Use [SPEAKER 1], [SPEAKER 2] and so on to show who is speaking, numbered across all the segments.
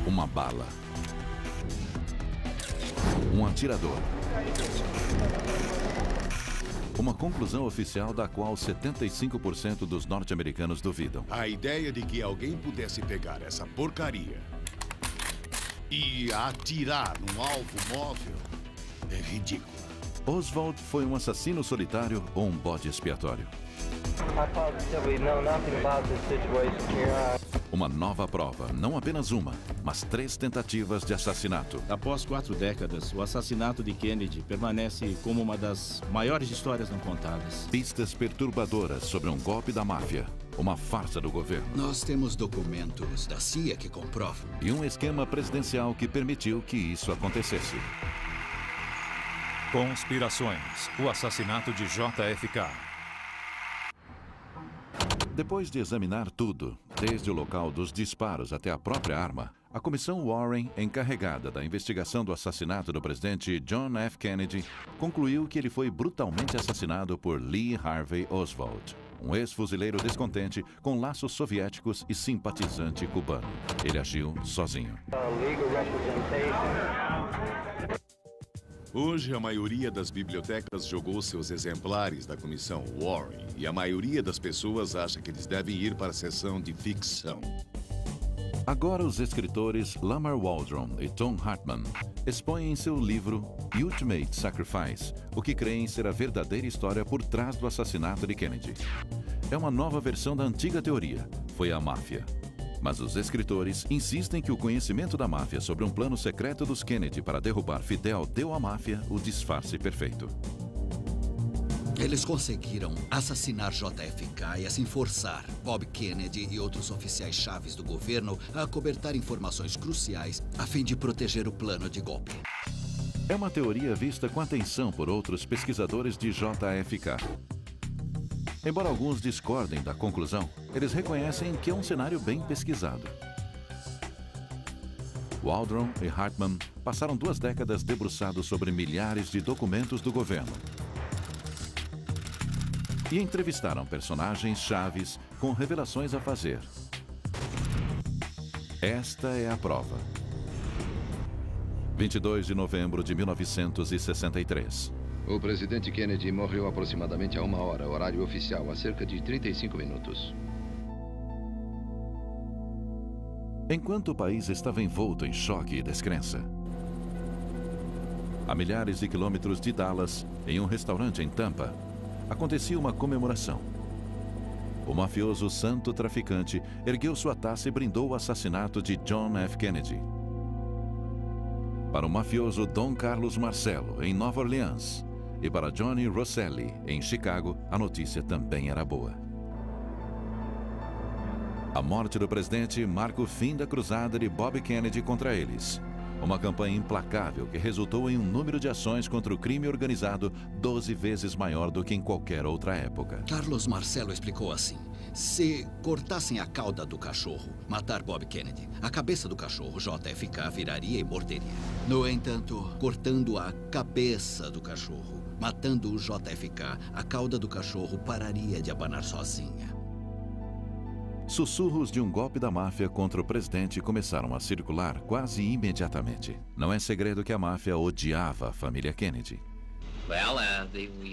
[SPEAKER 1] uma bala. Um atirador. Uma conclusão oficial da qual 75% dos norte-americanos duvidam.
[SPEAKER 2] A ideia de que alguém pudesse pegar essa porcaria e atirar num alvo móvel é ridícula.
[SPEAKER 1] Oswald foi um assassino solitário ou um bode expiatório? Uma nova prova, não apenas uma, mas 3 tentativas de assassinato.
[SPEAKER 3] Após 4 décadas, o assassinato de Kennedy permanece como uma das maiores histórias não contadas.
[SPEAKER 1] Pistas perturbadoras sobre um golpe da máfia, uma farsa do governo.
[SPEAKER 4] Nós temos documentos da CIA que comprovam.
[SPEAKER 1] E um esquema presidencial que permitiu que isso acontecesse.
[SPEAKER 5] Conspirações, o assassinato de JFK.
[SPEAKER 1] Depois de examinar tudo, desde o local dos disparos até a própria arma, a comissão Warren, encarregada da investigação do assassinato do presidente John F. Kennedy, concluiu que ele foi brutalmente assassinado por Lee Harvey Oswald, um ex-fuzileiro descontente com laços soviéticos e simpatizante cubano. Ele agiu sozinho.
[SPEAKER 2] Hoje, a maioria das bibliotecas jogou seus exemplares da comissão Warren e a maioria das pessoas acha que eles devem ir para a seção de ficção.
[SPEAKER 1] Agora, os escritores Lamar Waldron e Tom Hartman expõem em seu livro Ultimate Sacrifice o que creem ser a verdadeira história por trás do assassinato de Kennedy. É uma nova versão da antiga teoria, foi a máfia. Mas os escritores insistem que o conhecimento da máfia sobre um plano secreto dos Kennedy para derrubar Fidel deu à máfia o disfarce perfeito.
[SPEAKER 4] Eles conseguiram assassinar JFK e assim forçar Bob Kennedy e outros oficiais chaves do governo a acobertar informações cruciais a fim de proteger o plano de golpe.
[SPEAKER 1] É uma teoria vista com atenção por outros pesquisadores de JFK. Embora alguns discordem da conclusão, eles reconhecem que é um cenário bem pesquisado. Waldron e Hartman passaram 2 décadas debruçados sobre milhares de documentos do governo e entrevistaram personagens chaves com revelações a fazer. Esta é a prova. 22 de novembro de 1963.
[SPEAKER 6] O presidente Kennedy morreu aproximadamente a 1 hora, horário oficial, há cerca de 35 minutos.
[SPEAKER 1] Enquanto o país estava envolto em choque e descrença, a milhares de quilômetros de Dallas, em um restaurante em Tampa, acontecia uma comemoração. O mafioso santo traficante ergueu sua taça e brindou o assassinato de John F. Kennedy. Para o mafioso Dom Carlos Marcello, em Nova Orleans, e para Johnny Rosselli, em Chicago, a notícia também era boa. A morte do presidente marca o fim da cruzada de Bob Kennedy contra eles. Uma campanha implacável que resultou em um número de ações contra o crime organizado 12 vezes maior do que em qualquer outra época.
[SPEAKER 4] Carlos Marcello explicou assim: se cortassem a cauda do cachorro, matar Bob Kennedy, a cabeça do cachorro, JFK, viraria e morderia. No entanto, cortando a cabeça do cachorro, matando o JFK, a cauda do cachorro pararia de abanar sozinha.
[SPEAKER 1] Sussurros de um golpe da máfia contra o presidente começaram a circular quase imediatamente. Não é segredo que a máfia odiava a família Kennedy.
[SPEAKER 7] We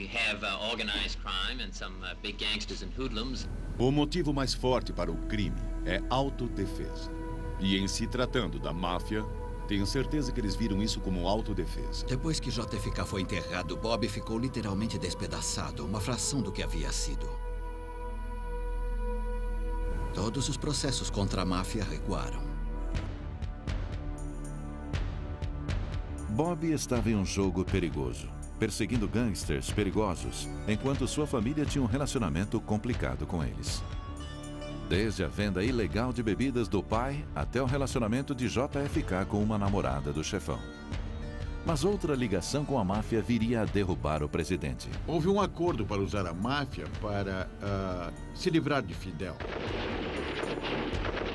[SPEAKER 7] have organized crime and some big gangsters and hoodlums.
[SPEAKER 2] O motivo mais forte para o crime é autodefesa. E em se tratando da máfia, tenho certeza que eles viram isso como autodefesa.
[SPEAKER 4] Depois que JFK foi enterrado, Bob ficou literalmente despedaçado, uma fração do que havia sido. Todos os processos contra a máfia recuaram.
[SPEAKER 1] Bob estava em um jogo perigoso, perseguindo gangsters perigosos, enquanto sua família tinha um relacionamento complicado com eles. Desde a venda ilegal de bebidas do pai até o relacionamento de JFK com uma namorada do chefão. Mas outra ligação com a máfia viria a derrubar o presidente.
[SPEAKER 8] Houve um acordo para usar a máfia para se livrar de Fidel.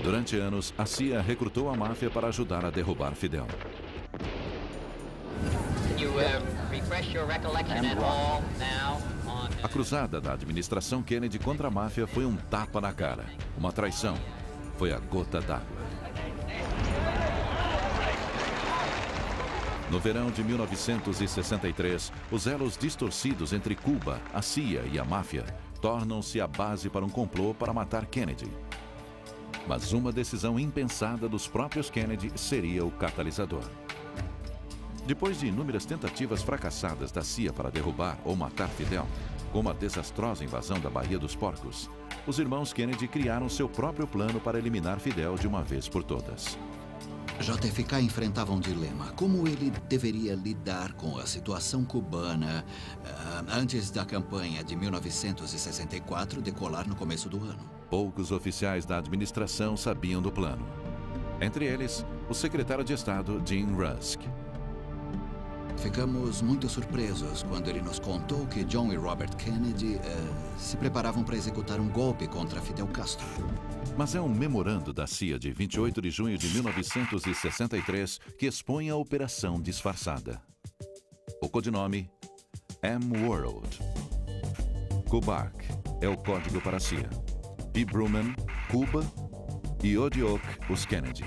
[SPEAKER 1] Durante anos, a CIA recrutou a máfia para ajudar a derrubar Fidel. A cruzada da administração Kennedy contra a máfia foi um tapa na cara, uma traição. Foi a gota d'água. No verão de 1963, os elos distorcidos entre Cuba, a CIA e a máfia tornam-se a base para um complô para matar Kennedy. Mas uma decisão impensada dos próprios Kennedy seria o catalisador. Depois de inúmeras tentativas fracassadas da CIA para derrubar ou matar Fidel, como a desastrosa invasão da Baía dos Porcos, os irmãos Kennedy criaram seu próprio plano para eliminar Fidel de uma vez por todas.
[SPEAKER 4] JFK enfrentava um dilema. Como ele deveria lidar com a situação cubana antes da campanha de 1964 decolar no começo do ano?
[SPEAKER 1] Poucos oficiais da administração sabiam do plano. Entre eles, o secretário de Estado, Jim Rusk.
[SPEAKER 4] Ficamos muito surpresos quando ele nos contou que John e Robert Kennedy se preparavam para executar um golpe contra Fidel Castro.
[SPEAKER 1] Mas é um memorando da CIA de 28 de junho de 1963 que expõe a operação disfarçada. O codinome M-World. Kubark é o código para a CIA. P. Bruman, Cuba e Odiok, os Kennedy.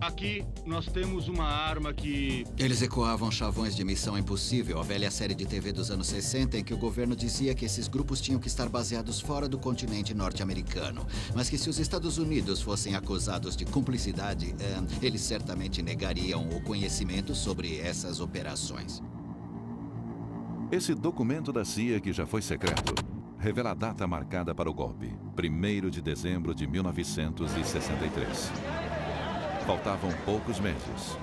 [SPEAKER 9] Aqui nós temos uma arma que...
[SPEAKER 4] Eles ecoavam chavões de Missão Impossível, a velha série de TV dos anos 60, em que o governo dizia que esses grupos tinham que estar baseados fora do continente norte-americano, mas que se os Estados Unidos fossem acusados de cumplicidade, eles certamente negariam o conhecimento sobre essas operações.
[SPEAKER 1] Esse documento da CIA, que já foi secreto, revela a data marcada para o golpe, 1º de dezembro de 1963. Faltavam poucos meses.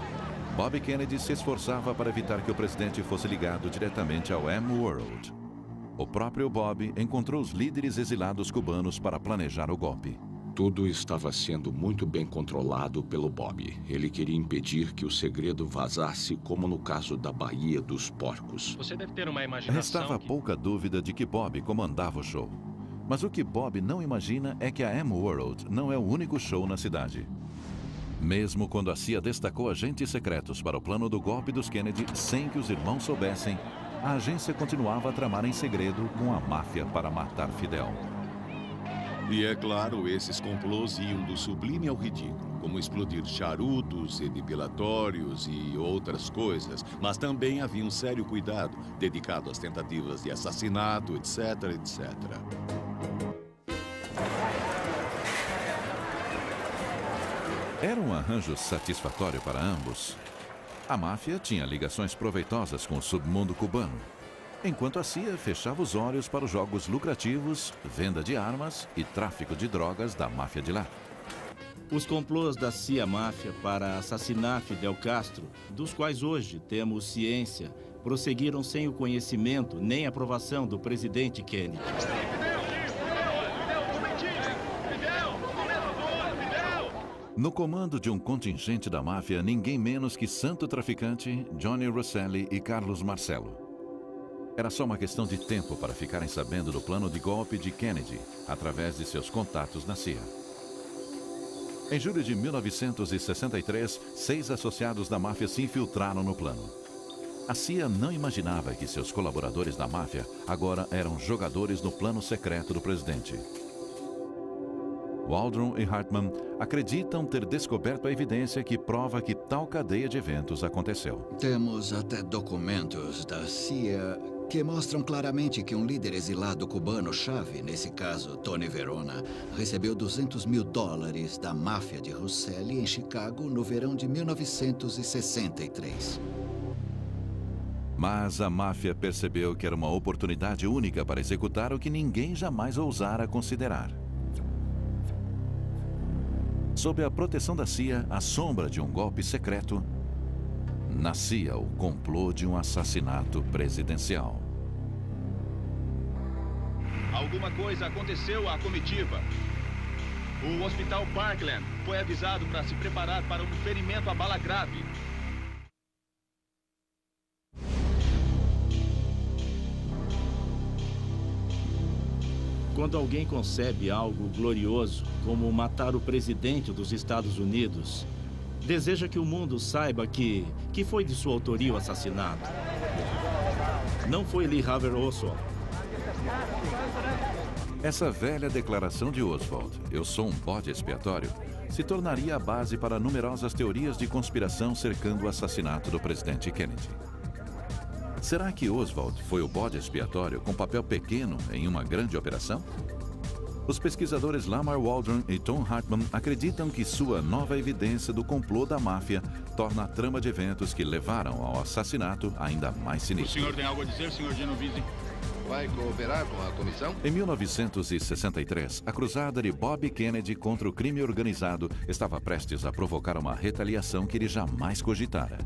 [SPEAKER 1] Bob Kennedy se esforçava para evitar que o presidente fosse ligado diretamente ao M-World. O próprio Bob encontrou os líderes exilados cubanos para planejar o golpe.
[SPEAKER 10] Tudo estava sendo muito bem controlado pelo Bob. Ele queria impedir que o segredo vazasse, como no caso da Baía dos Porcos.
[SPEAKER 9] Você deve ter uma imaginação.
[SPEAKER 1] Restava pouca dúvida de que Bob comandava o show. Mas o que Bob não imagina é que a M-World não é o único show na cidade. Mesmo quando a CIA destacou agentes secretos para o plano do golpe dos Kennedy sem que os irmãos soubessem, a agência continuava a tramar em segredo com a máfia para matar Fidel.
[SPEAKER 2] E é claro, esses complôs iam do sublime ao ridículo, como explodir charutos e depilatórios e outras coisas, mas também havia um sério cuidado dedicado às tentativas de assassinato, etc, etc.
[SPEAKER 1] Era um arranjo satisfatório para ambos. A máfia tinha ligações proveitosas com o submundo cubano, enquanto a CIA fechava os olhos para os jogos lucrativos, venda de armas e tráfico de drogas da máfia de lá.
[SPEAKER 3] Os complôs da CIA-máfia para assassinar Fidel Castro, dos quais hoje temos ciência, prosseguiram sem o conhecimento nem aprovação do presidente Kennedy.
[SPEAKER 1] No comando de um contingente da máfia, ninguém menos que santo traficante, Johnny Rosselli e Carlos Marcello. Era só uma questão de tempo para ficarem sabendo do plano de golpe de Kennedy, através de seus contatos na CIA. Em julho de 1963, 6 associados da máfia se infiltraram no plano. A CIA não imaginava que seus colaboradores da máfia agora eram jogadores no plano secreto do presidente. Waldron e Hartman acreditam ter descoberto a evidência que prova que tal cadeia de eventos aconteceu.
[SPEAKER 4] Temos até documentos da CIA que mostram claramente que um líder exilado cubano-chave, nesse caso Tony Verona, recebeu $200 mil da máfia de Rosselli em Chicago no verão de 1963.
[SPEAKER 1] Mas a máfia percebeu que era uma oportunidade única para executar o que ninguém jamais ousara considerar. Sob a proteção da CIA, à sombra de um golpe secreto, nascia o complô de um assassinato presidencial.
[SPEAKER 9] Alguma coisa aconteceu à comitiva. O Hospital Parkland foi avisado para se preparar para um ferimento a bala grave.
[SPEAKER 3] Quando alguém concebe algo glorioso, como matar o presidente dos Estados Unidos, deseja que o mundo saiba que foi de sua autoria o assassinato. Não foi Lee Harvey Oswald.
[SPEAKER 1] Essa velha declaração de Oswald, "eu sou um bode expiatório", se tornaria a base para numerosas teorias de conspiração cercando o assassinato do presidente Kennedy. Será que Oswald foi o bode expiatório com papel pequeno em uma grande operação? Os pesquisadores Lamar Waldron e Tom Hartman acreditam que sua nova evidência do complô da máfia torna a trama de eventos que levaram ao assassinato ainda mais sinistro.
[SPEAKER 9] O senhor tem algo a dizer, senhor Genovese?
[SPEAKER 6] Vai cooperar com a comissão?
[SPEAKER 1] Em 1963, a cruzada de Bob Kennedy contra o crime organizado estava prestes a provocar uma retaliação que ele jamais cogitara.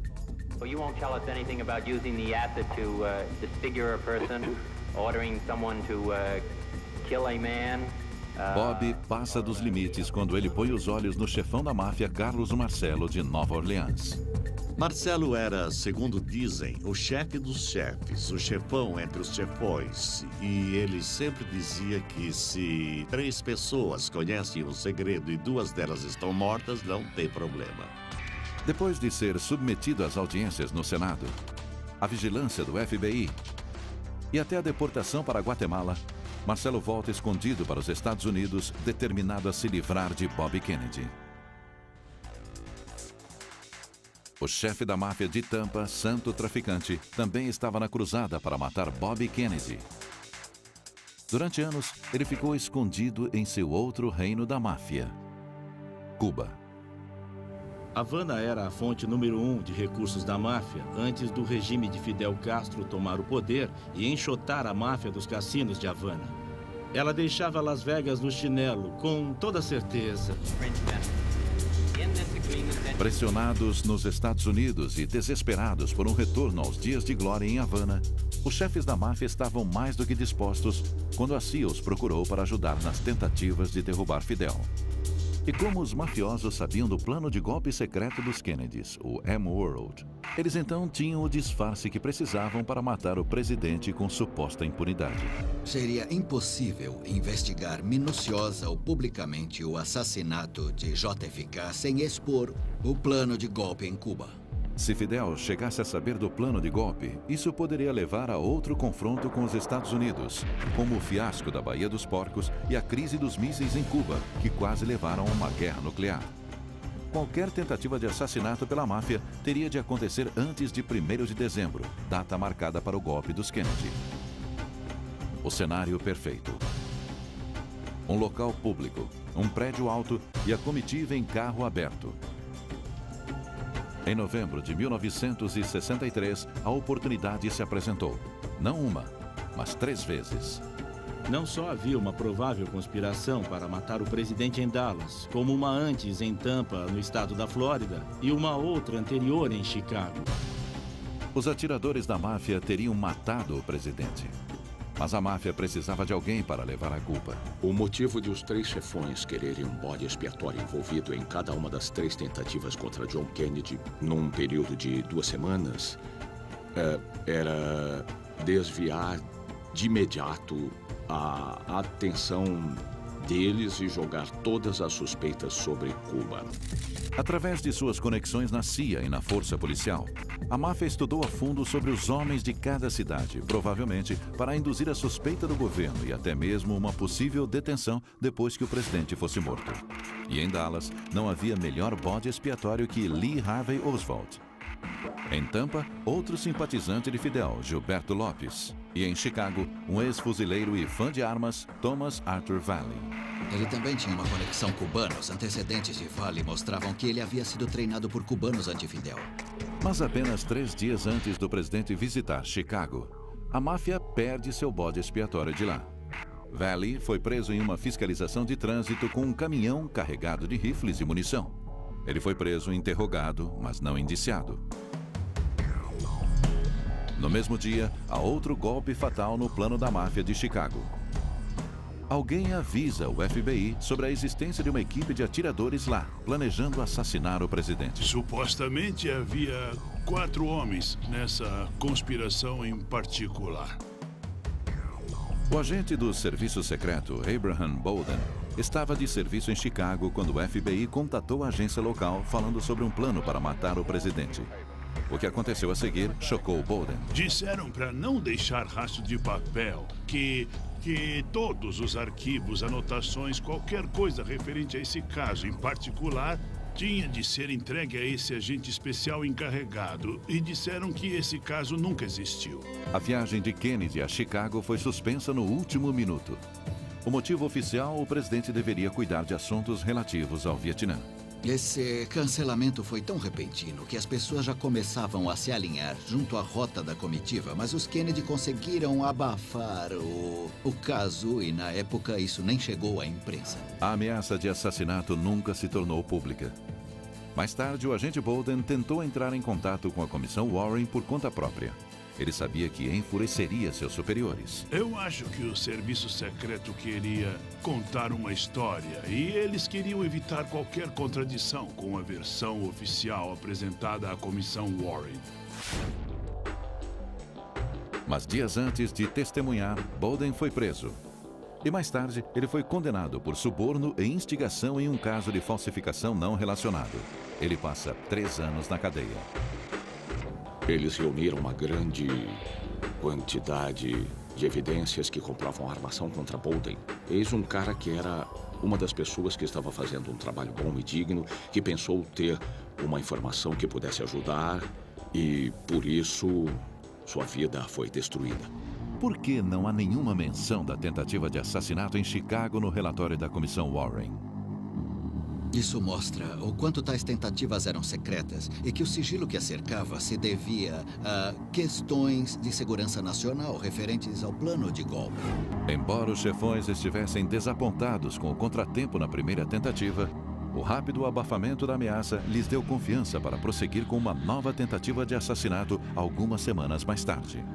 [SPEAKER 11] Well, you won't tell us anything about using the acid to disfigure a person, ordering someone to kill a man.
[SPEAKER 1] Bob passa dos limites quando ele põe os olhos no chefão da máfia, Carlos Marcello, de Nova Orleans.
[SPEAKER 12] Marcello era, segundo dizem, o chefe dos chefes, o chefão entre os chefões. E ele sempre dizia que se 3 pessoas conhecem um segredo e 2 delas estão mortas, não tem problema.
[SPEAKER 1] Depois de ser submetido às audiências no Senado, à vigilância do FBI e até a deportação para Guatemala, Marcello volta escondido para os Estados Unidos, determinado a se livrar de Bob Kennedy. O chefe da máfia de Tampa, santo traficante, também estava na cruzada para matar Bob Kennedy. Durante anos, ele ficou escondido em seu outro reino da máfia, Cuba.
[SPEAKER 3] Havana era a fonte número 1 de recursos da máfia antes do regime de Fidel Castro tomar o poder e enxotar a máfia dos cassinos de Havana. Ela deixava Las Vegas no chinelo, com toda certeza.
[SPEAKER 1] Pressionados nos Estados Unidos e desesperados por um retorno aos dias de glória em Havana, os chefes da máfia estavam mais do que dispostos quando a CIA os procurou para ajudar nas tentativas de derrubar Fidel. E como os mafiosos sabiam do plano de golpe secreto dos Kennedys, o M-World, eles então tinham o disfarce que precisavam para matar o presidente com suposta impunidade.
[SPEAKER 4] Seria impossível investigar minuciosa ou publicamente o assassinato de JFK sem expor o plano de golpe em Cuba.
[SPEAKER 1] Se Fidel chegasse a saber do plano de golpe, isso poderia levar a outro confronto com os Estados Unidos, como o fiasco da Baía dos Porcos e a crise dos mísseis em Cuba, que quase levaram a uma guerra nuclear. Qualquer tentativa de assassinato pela máfia teria de acontecer antes de 1º de dezembro, data marcada para o golpe dos Kennedy. O cenário perfeito. Um local público, um prédio alto e a comitiva em carro aberto. Em novembro de 1963, a oportunidade se apresentou. Não uma, mas 3 vezes.
[SPEAKER 3] Não só havia uma provável conspiração para matar o presidente em Dallas, como uma antes em Tampa, no estado da Flórida, e uma outra anterior em Chicago.
[SPEAKER 1] Os atiradores da máfia teriam matado o presidente. Mas a máfia precisava de alguém para levar a culpa.
[SPEAKER 10] O motivo de os 3 chefões quererem um bode expiatório envolvido em cada uma das 3 tentativas contra John Kennedy num período de 2 semanas era desviar de imediato a atenção deles e jogar todas as suspeitas sobre Cuba.
[SPEAKER 1] Através de suas conexões na CIA e na força policial, a máfia estudou a fundo sobre os homens de cada cidade, provavelmente para induzir a suspeita do governo e até mesmo uma possível detenção depois que o presidente fosse morto. E em Dallas, não havia melhor bode expiatório que Lee Harvey Oswald. Em Tampa, outro simpatizante de Fidel, Gilberto Lopes. E em Chicago, um ex-fuzileiro e fã de armas, Thomas Arthur Valley.
[SPEAKER 4] Ele também tinha uma conexão cubana. Os antecedentes de Valley mostravam que ele havia sido treinado por cubanos anti-Fidel.
[SPEAKER 1] Mas apenas 3 dias antes do presidente visitar Chicago, a máfia perde seu bode expiatório de lá. Valley foi preso em uma fiscalização de trânsito com um caminhão carregado de rifles e munição. Ele foi preso e interrogado, mas não indiciado. No mesmo dia, há outro golpe fatal no plano da máfia de Chicago. Alguém avisa o FBI sobre a existência de uma equipe de atiradores lá, planejando assassinar o presidente.
[SPEAKER 13] Supostamente havia 4 homens nessa conspiração em particular.
[SPEAKER 1] O agente do serviço secreto, Abraham Bolden, estava de serviço em Chicago quando o FBI contatou a agência local falando sobre um plano para matar o presidente. O que aconteceu a seguir chocou Bolden.
[SPEAKER 13] Disseram para não deixar rastro de papel, que que todos os arquivos, anotações, qualquer coisa referente a esse caso em particular, tinha de ser entregue a esse agente especial encarregado. E disseram que esse caso nunca existiu.
[SPEAKER 1] A viagem de Kennedy a Chicago foi suspensa no último minuto. O motivo oficial, o presidente deveria cuidar de assuntos relativos ao Vietnã.
[SPEAKER 4] Esse cancelamento foi tão repentino que as pessoas já começavam a se alinhar junto à rota da comitiva, mas os Kennedy conseguiram abafar o caso e, na época, isso nem chegou à imprensa.
[SPEAKER 1] A ameaça de assassinato nunca se tornou pública. Mais tarde, o agente Bolden tentou entrar em contato com a comissão Warren por conta própria. Ele sabia que enfureceria seus superiores.
[SPEAKER 13] Eu acho que o serviço secreto queria contar uma história e eles queriam evitar qualquer contradição com a versão oficial apresentada à comissão Warren.
[SPEAKER 1] Mas dias antes de testemunhar, Bolden foi preso. E mais tarde, ele foi condenado por suborno e instigação em um caso de falsificação não relacionado. Ele passa 3 anos na cadeia.
[SPEAKER 10] Eles reuniram uma grande quantidade de evidências que comprovam a armação contra Bolden. Eis um cara que era uma das pessoas que estava fazendo um trabalho bom e digno, que pensou ter uma informação que pudesse ajudar e, por isso, sua vida foi destruída.
[SPEAKER 1] Por que não há nenhuma menção da tentativa de assassinato em Chicago no relatório da comissão Warren?
[SPEAKER 4] Isso mostra o quanto tais tentativas eram secretas e que o sigilo que a cercava se devia a questões de segurança nacional referentes ao plano de golpe.
[SPEAKER 1] Embora os chefões estivessem desapontados com o contratempo na primeira tentativa, o rápido abafamento da ameaça lhes deu confiança para prosseguir com uma nova tentativa de assassinato algumas semanas mais tarde.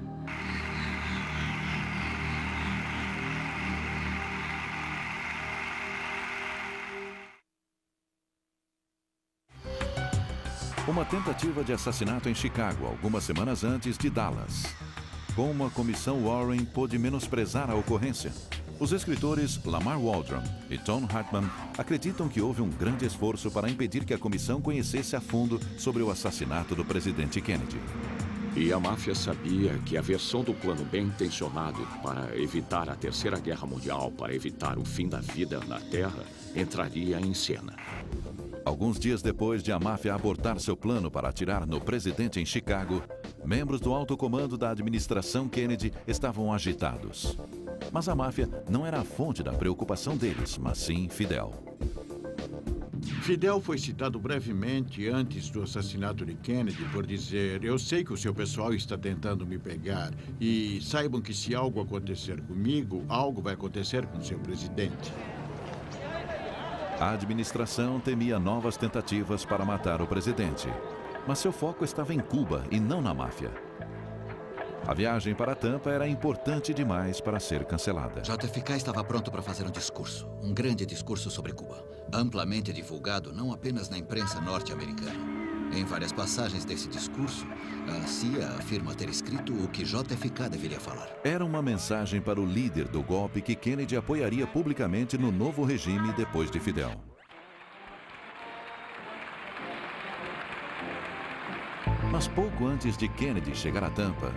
[SPEAKER 1] Uma tentativa de assassinato em Chicago, algumas semanas antes de Dallas. Como a comissão Warren pôde menosprezar a ocorrência? Os escritores Lamar Waldron e Tom Hartman acreditam que houve um grande esforço para impedir que a comissão conhecesse a fundo sobre o assassinato do presidente Kennedy.
[SPEAKER 10] E a máfia sabia que a versão do plano bem intencionado para evitar a Terceira Guerra Mundial, para evitar o fim da vida na Terra, entraria em cena.
[SPEAKER 1] Alguns dias depois de a máfia abortar seu plano para atirar no presidente em Chicago, membros do alto comando da administração Kennedy estavam agitados. Mas a máfia não era a fonte da preocupação deles, mas sim Fidel.
[SPEAKER 8] Fidel foi citado brevemente antes do assassinato de Kennedy por dizer: "Eu sei que o seu pessoal está tentando me pegar e saibam que se algo acontecer comigo, algo vai acontecer com seu presidente."
[SPEAKER 1] A administração temia novas tentativas para matar o presidente, mas seu foco estava em Cuba e não na máfia. A viagem para Tampa era importante demais para ser cancelada.
[SPEAKER 4] JFK estava pronto para fazer um grande discurso sobre Cuba, amplamente divulgado não apenas na imprensa norte-americana. Em várias passagens desse discurso, a CIA afirma ter escrito o que JFK deveria falar.
[SPEAKER 1] Era uma mensagem para o líder do golpe que Kennedy apoiaria publicamente no novo regime depois de Fidel. Mas pouco antes de Kennedy chegar a Tampa,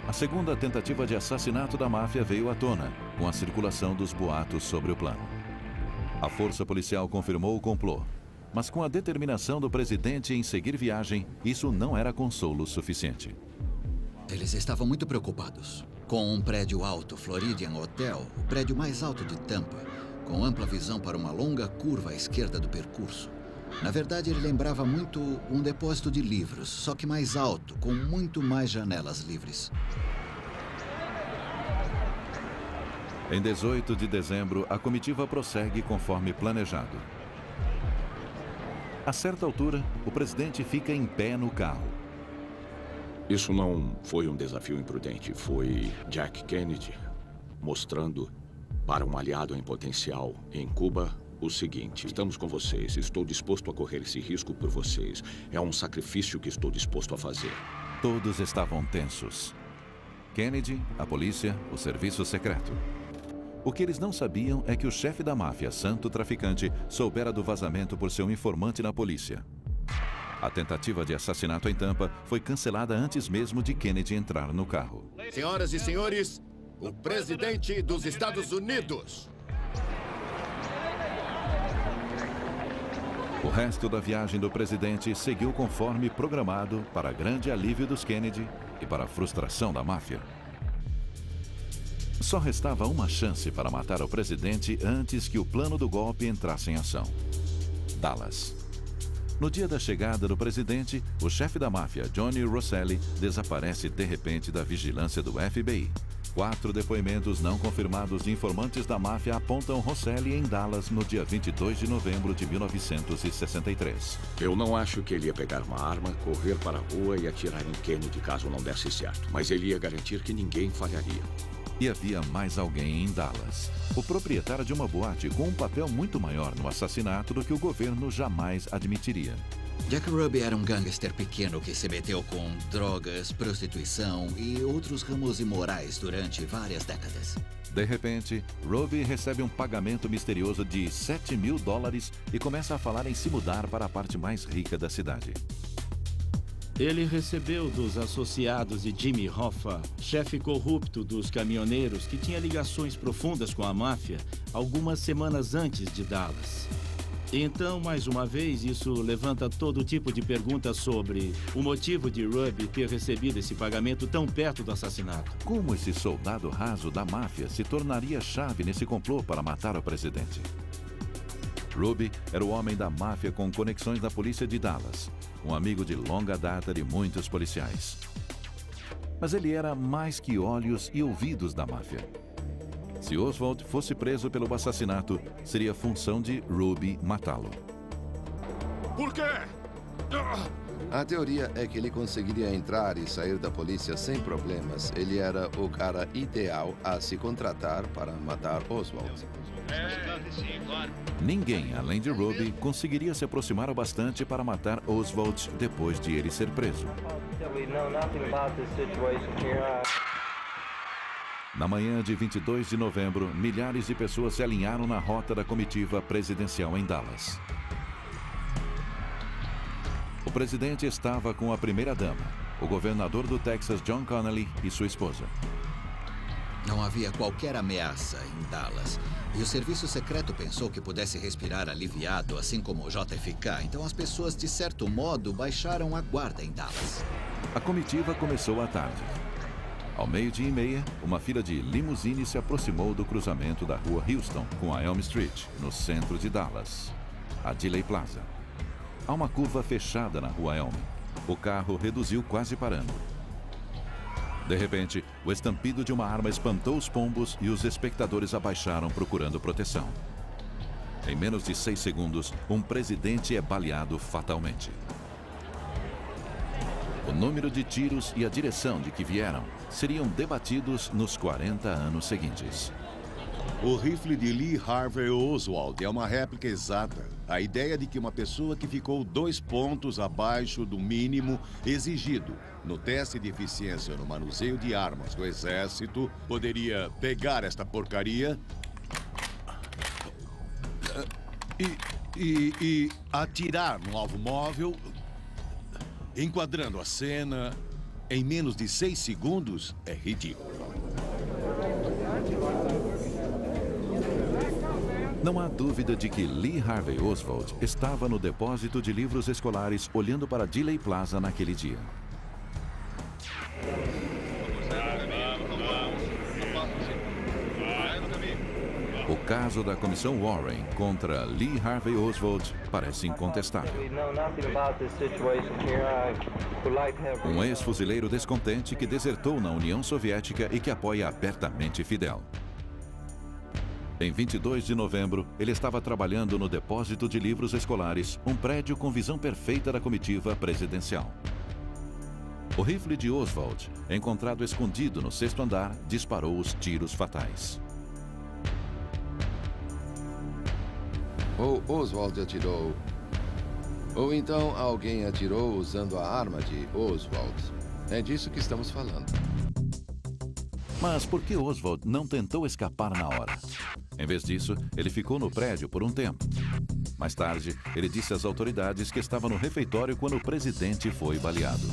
[SPEAKER 1] a segunda tentativa de assassinato da máfia veio à tona, com a circulação dos boatos sobre o plano. A força policial confirmou o complô. Mas com a determinação do presidente em seguir viagem, isso não era consolo suficiente.
[SPEAKER 4] Eles estavam muito preocupados. Com um prédio alto, Floridian Hotel, o prédio mais alto de Tampa, com ampla visão para uma longa curva à esquerda do percurso. Na verdade, ele lembrava muito um depósito de livros, só que mais alto, com muito mais janelas livres.
[SPEAKER 1] Em 18 de dezembro, a comitiva prossegue conforme planejado. A certa altura, o presidente fica em pé no carro.
[SPEAKER 10] Isso não foi um desafio imprudente. Foi Jack Kennedy mostrando para um aliado em potencial em Cuba o seguinte: estamos com vocês, estou disposto a correr esse risco por vocês. É um sacrifício que estou disposto a fazer.
[SPEAKER 1] Todos estavam tensos. Kennedy, a polícia, o serviço secreto. O que eles não sabiam é que o chefe da máfia, santo traficante, soubera do vazamento por seu informante na polícia. A tentativa de assassinato em Tampa foi cancelada antes mesmo de Kennedy entrar no carro.
[SPEAKER 14] Senhoras e senhores, o presidente dos Estados Unidos.
[SPEAKER 1] O resto da viagem do presidente seguiu conforme programado, para grande alívio dos Kennedy e para a frustração da máfia. Só restava uma chance para matar o presidente antes que o plano do golpe entrasse em ação: Dallas. No dia da chegada do presidente, o chefe da máfia, Johnny Rosselli, desaparece de repente da vigilância do FBI. 4 depoimentos não confirmados de informantes da máfia apontam Rosselli em Dallas no dia 22 de novembro de 1963.
[SPEAKER 10] Eu não acho que ele ia pegar uma arma, correr para a rua e atirar em Kennedy caso não desse certo. Mas ele ia garantir que ninguém falharia.
[SPEAKER 1] E havia mais alguém em Dallas. O proprietário de uma boate com um papel muito maior no assassinato do que o governo jamais admitiria.
[SPEAKER 4] Jack Ruby era um gangster pequeno que se meteu com drogas, prostituição e outros ramos imorais durante várias décadas.
[SPEAKER 1] De repente, Ruby recebe um pagamento misterioso de $7.000 e começa a falar em se mudar para a parte mais rica da cidade.
[SPEAKER 3] Ele recebeu dos associados de Jimmy Hoffa, chefe corrupto dos caminhoneiros que tinha ligações profundas com a máfia, algumas semanas antes de Dallas. Então, mais uma vez, isso levanta todo tipo de perguntas sobre o motivo de Ruby ter recebido esse pagamento tão perto do assassinato.
[SPEAKER 1] Como esse soldado raso da máfia se tornaria chave nesse complô para matar o presidente? Ruby era o homem da máfia com conexões na polícia de Dallas, um amigo de longa data de muitos policiais. Mas ele era mais que olhos e ouvidos da máfia. Se Oswald fosse preso pelo assassinato, seria função de Ruby matá-lo.
[SPEAKER 14] Por quê?
[SPEAKER 6] A teoria é que ele conseguiria entrar e sair da polícia sem problemas. Ele era o cara ideal a se contratar para matar Oswald.
[SPEAKER 1] Ninguém, além de Ruby, conseguiria se aproximar o bastante para matar Oswald depois de ele ser preso. Na manhã de 22 de novembro, milhares de pessoas se alinharam na rota da comitiva presidencial em Dallas. O presidente estava com a primeira-dama, o governador do Texas, John Connally, e sua esposa.
[SPEAKER 4] Não havia qualquer ameaça em Dallas. E o serviço secreto pensou que pudesse respirar aliviado, assim como o JFK. Então as pessoas, de certo modo, baixaram a guarda em Dallas.
[SPEAKER 1] A comitiva começou à tarde. Ao 12:30, uma fila de limusines se aproximou do cruzamento da rua Houston com a Elm Street, no centro de Dallas, a Dealey Plaza. Há uma curva fechada na rua Elm. O carro reduziu quase parando. De repente, o estampido de uma arma espantou os pombos e os espectadores abaixaram procurando proteção. Em menos de 6 segundos, um presidente é baleado fatalmente. O número de tiros e a direção de que vieram seriam debatidos nos 40 anos seguintes.
[SPEAKER 2] O rifle de Lee Harvey Oswald é uma réplica exata. A ideia de que uma pessoa que ficou 2 pontos abaixo do mínimo exigido no teste de eficiência no manuseio de armas do Exército poderia pegar esta porcaria e atirar no alvo móvel, enquadrando a cena em menos de 6 segundos, é ridículo.
[SPEAKER 1] Não há dúvida de que Lee Harvey Oswald estava no depósito de livros escolares olhando para Dealey Plaza naquele dia. O caso da Comissão Warren contra Lee Harvey Oswald parece incontestável. Um ex-fuzileiro descontente que desertou na União Soviética e que apoia abertamente Fidel. Em 22 de novembro, ele estava trabalhando no depósito de livros escolares, um prédio com visão perfeita da comitiva presidencial. O rifle de Oswald, encontrado escondido no 6º andar, disparou os tiros fatais.
[SPEAKER 6] Ou Oswald atirou, ou então alguém atirou usando a arma de Oswald. É disso que estamos falando.
[SPEAKER 1] Mas por que Oswald não tentou escapar na hora? Em vez disso, ele ficou no prédio por um tempo. Mais tarde, ele disse às autoridades que estava no refeitório quando o presidente foi baleado.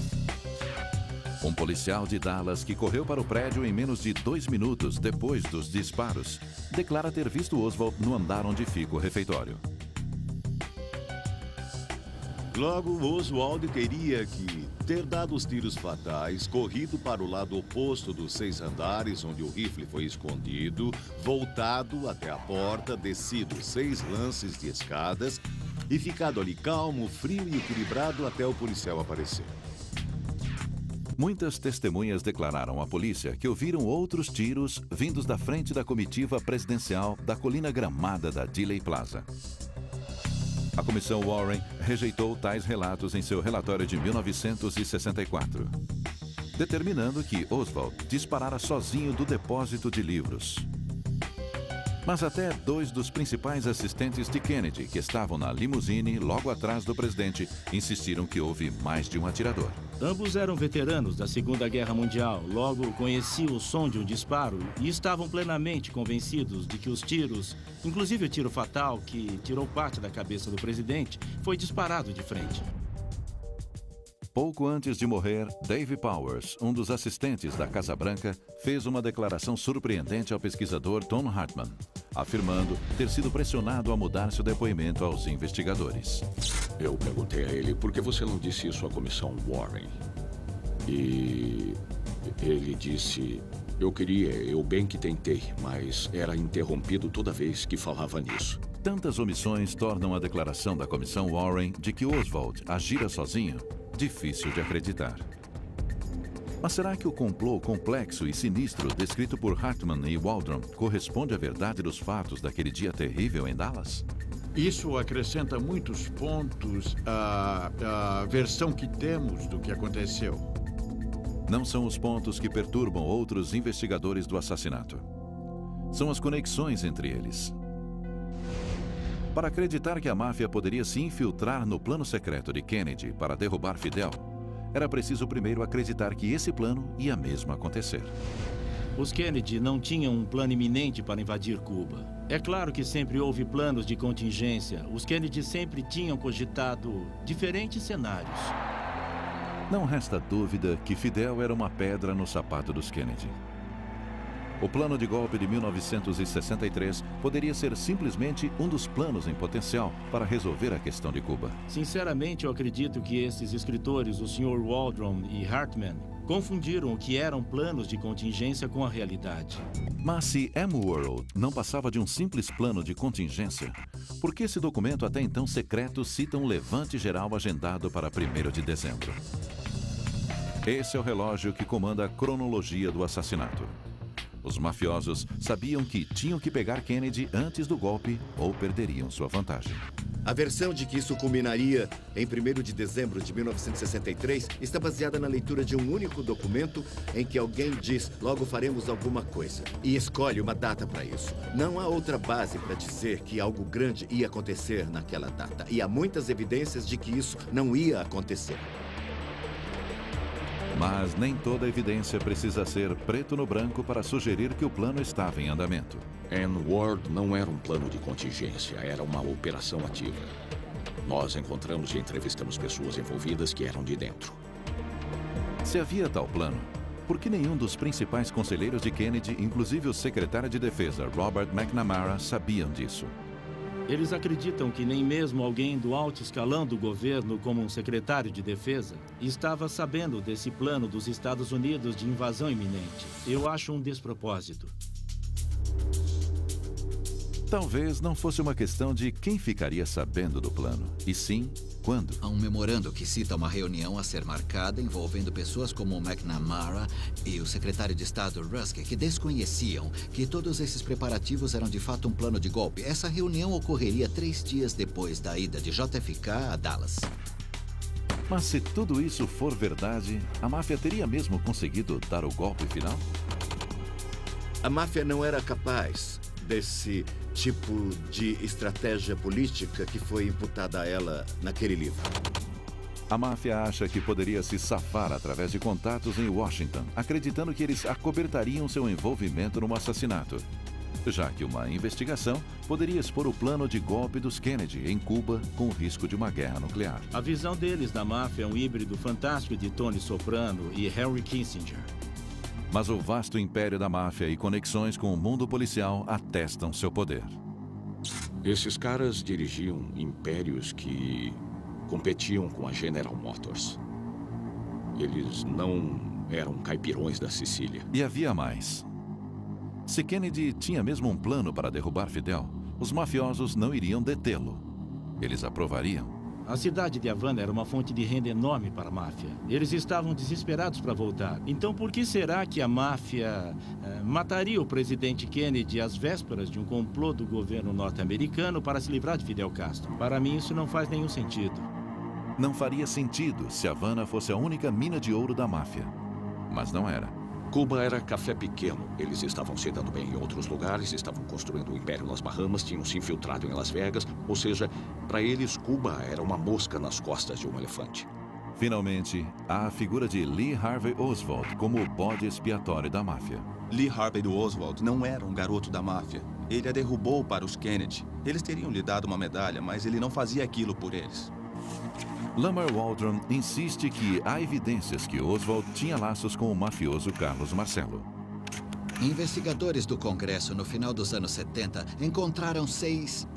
[SPEAKER 1] Um policial de Dallas que correu para o prédio em menos de 2 minutos depois dos disparos declara ter visto Oswald no andar onde fica o refeitório.
[SPEAKER 2] Logo, Oswald teria que ter dado os tiros fatais, corrido para o lado oposto dos 6 andares onde o rifle foi escondido, voltado até a porta, descido 6 lances de escadas e ficado ali calmo, frio e equilibrado até o policial aparecer.
[SPEAKER 1] Muitas testemunhas declararam à polícia que ouviram outros tiros vindos da frente da comitiva presidencial da colina gramada da Dealey Plaza. A comissão Warren rejeitou tais relatos em seu relatório de 1964, determinando que Oswald disparara sozinho do depósito de livros. Mas até 2 dos principais assistentes de Kennedy, que estavam na limusine logo atrás do presidente, insistiram que houve mais de um atirador.
[SPEAKER 3] Ambos eram veteranos da Segunda Guerra Mundial, logo conheciam o som de um disparo e estavam plenamente convencidos de que os tiros, inclusive o tiro fatal que tirou parte da cabeça do presidente, foi disparado de frente.
[SPEAKER 1] Pouco antes de morrer, Dave Powers, um dos assistentes da Casa Branca, fez uma declaração surpreendente ao pesquisador Tom Hartman, afirmando ter sido pressionado a mudar seu depoimento aos investigadores.
[SPEAKER 10] Eu perguntei a ele por que você não disse isso à comissão Warren. E ele disse, eu bem que tentei, mas era interrompido toda vez que falava nisso.
[SPEAKER 1] Tantas omissões tornam a declaração da comissão Warren de que Oswald agira sozinho difícil de acreditar. Mas será que o complô complexo e sinistro descrito por Hartman e Waldron corresponde à verdade dos fatos daquele dia terrível em Dallas?
[SPEAKER 8] Isso acrescenta muitos pontos à versão que temos do que aconteceu.
[SPEAKER 1] Não são os pontos que perturbam outros investigadores do assassinato. São as conexões entre eles. Para acreditar que a máfia poderia se infiltrar no plano secreto de Kennedy para derrubar Fidel, era preciso primeiro acreditar que esse plano ia mesmo acontecer.
[SPEAKER 3] Os Kennedy não tinham um plano iminente para invadir Cuba. É claro que sempre houve planos de contingência. Os Kennedy sempre tinham cogitado diferentes cenários.
[SPEAKER 1] Não resta dúvida que Fidel era uma pedra no sapato dos Kennedy. O plano de golpe de 1963 poderia ser simplesmente um dos planos em potencial para resolver a questão de Cuba.
[SPEAKER 3] Sinceramente, eu acredito que esses escritores, o Sr. Waldron e Hartman, confundiram o que eram planos de contingência com a realidade.
[SPEAKER 1] Mas se M-World não passava de um simples plano de contingência, por que esse documento até então secreto cita um levante geral agendado para 1º de dezembro? Esse é o relógio que comanda a cronologia do assassinato. Os mafiosos sabiam que tinham que pegar Kennedy antes do golpe ou perderiam sua vantagem.
[SPEAKER 14] A versão de que isso culminaria em 1º de dezembro de 1963 está baseada na leitura de um único documento em que alguém diz, logo faremos alguma coisa, e escolhe uma data para isso. Não há outra base para dizer que algo grande ia acontecer naquela data, e há muitas evidências de que isso não ia acontecer.
[SPEAKER 1] Mas nem toda evidência precisa ser preto no branco para sugerir que o plano estava em andamento.
[SPEAKER 10] N-Word não era um plano de contingência, era uma operação ativa. Nós encontramos e entrevistamos pessoas envolvidas que eram de dentro.
[SPEAKER 1] Se havia tal plano, por que nenhum dos principais conselheiros de Kennedy, inclusive o secretário de Defesa, Robert McNamara, sabiam disso?
[SPEAKER 3] Eles acreditam que nem mesmo alguém do alto escalão do governo, como um secretário de defesa, estava sabendo desse plano dos Estados Unidos de invasão iminente. Eu acho um despropósito.
[SPEAKER 1] Talvez não fosse uma questão de quem ficaria sabendo do plano, e sim quando.
[SPEAKER 4] Há um memorando que cita uma reunião a ser marcada envolvendo pessoas como o McNamara e o secretário de Estado Rusk, que desconheciam que todos esses preparativos eram de fato um plano de golpe. Essa reunião ocorreria 3 dias depois da ida de JFK a Dallas.
[SPEAKER 1] Mas se tudo isso for verdade, a máfia teria mesmo conseguido dar o golpe final?
[SPEAKER 14] A máfia não era capaz desse tipo de estratégia política que foi imputada a ela naquele livro.
[SPEAKER 1] A máfia acha que poderia se safar através de contatos em Washington, acreditando que eles acobertariam seu envolvimento no assassinato. já que uma investigação poderia expor o plano de golpe dos Kennedy em Cuba com o risco de uma guerra nuclear.
[SPEAKER 3] A visão deles da máfia é um híbrido fantástico de Tony Soprano e Henry Kissinger.
[SPEAKER 1] Mas o vasto império da máfia e conexões com o mundo policial atestam seu poder.
[SPEAKER 10] Esses caras dirigiam impérios que competiam com a General Motors. Eles não eram caipirões da Sicília.
[SPEAKER 1] E havia mais. Se Kennedy tinha mesmo um plano para derrubar Fidel, os mafiosos não iriam detê-lo. Eles aprovariam.
[SPEAKER 3] A cidade de Havana era uma fonte de renda enorme para a máfia. Eles estavam desesperados para voltar. Então, por que será que a máfia mataria o presidente Kennedy às vésperas de um complô do governo norte-americano para se livrar de Fidel Castro? Para mim, isso não faz nenhum sentido.
[SPEAKER 1] Não faria sentido se Havana fosse a única mina de ouro da máfia. Mas não era.
[SPEAKER 10] Cuba era café pequeno. Eles estavam se dando bem em outros lugares, estavam construindo um império nas Bahamas, tinham se infiltrado em Las Vegas. Ou seja, para eles, Cuba era uma mosca nas costas de um elefante.
[SPEAKER 1] Finalmente, há a figura de Lee Harvey Oswald como o bode expiatório da máfia.
[SPEAKER 15] Lee Harvey Oswald não era um garoto da máfia. Ele a derrubou para os Kennedy. Eles teriam lhe dado uma medalha, mas ele não fazia aquilo por eles.
[SPEAKER 1] Lamar Waldron insiste que há evidências que Oswald tinha laços com o mafioso Carlos Marcello.
[SPEAKER 4] Investigadores do Congresso, no final dos anos 70, encontraram 6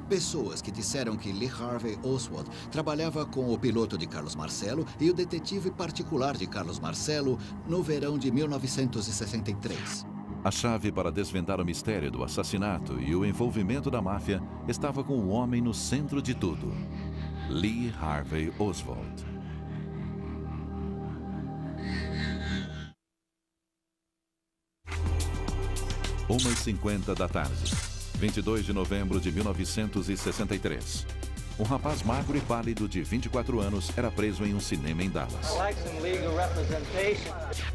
[SPEAKER 4] pessoas que disseram que Lee Harvey Oswald trabalhava com o piloto de Carlos Marcello e o detetive particular de Carlos Marcello no verão de 1963.
[SPEAKER 1] A chave para desvendar o mistério do assassinato e o envolvimento da máfia estava com o homem no centro de tudo. Lee Harvey Oswald. Uma e 50 da tarde, 22 de novembro de 1963. Um rapaz magro e pálido de 24 anos era preso em um cinema em Dallas.